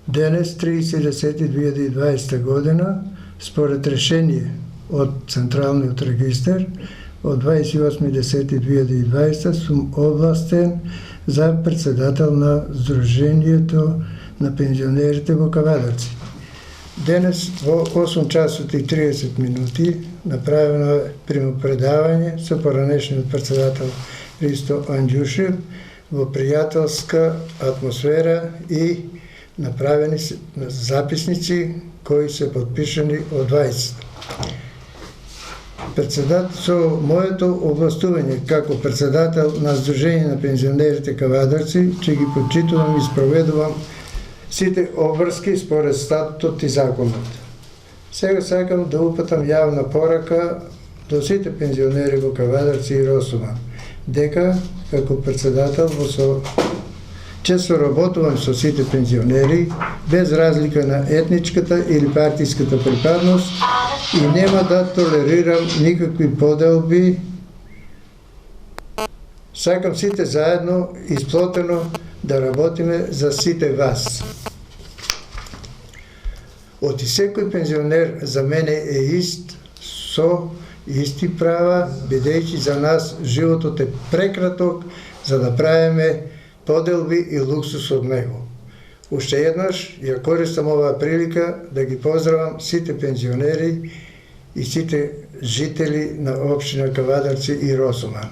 Денес, 30.10.2020 година, според решение од Централниот регистар од 28.10.2020 сум овластен за председател на Сдруженијето на пензионерите во Кавадарци. Денес во 8 часот и 30 минути направено е примопредавање со поранешниот председател Христо Анѓушев во пријателска атмосфера и направени записници кои се подпишани од 20. Со моето овластување како председател на Сдружение на пензионерите Кавадарци, ќе ги почитувам и спроведувам сите обврски според статутот и законот. Сега сакам да упатам јавна порака до сите пензионери во Кавадарци и Росуман, дека како председател ќе соработувам со сите пензионери без разлика на етничката или партиската припадност и нема да толерирам никакви поделби. Сакам сите заедно и сплотено да работиме за сите вас. Оти секој пензионер за мене е ист, со исти права, бидејќи за нас животот е прекраток за да правиме поделби и луксус од него. Уште еднаш ја користам оваа прилика да ги поздравам сите пензионери и сите жители на општина Кавадарци и Росуман.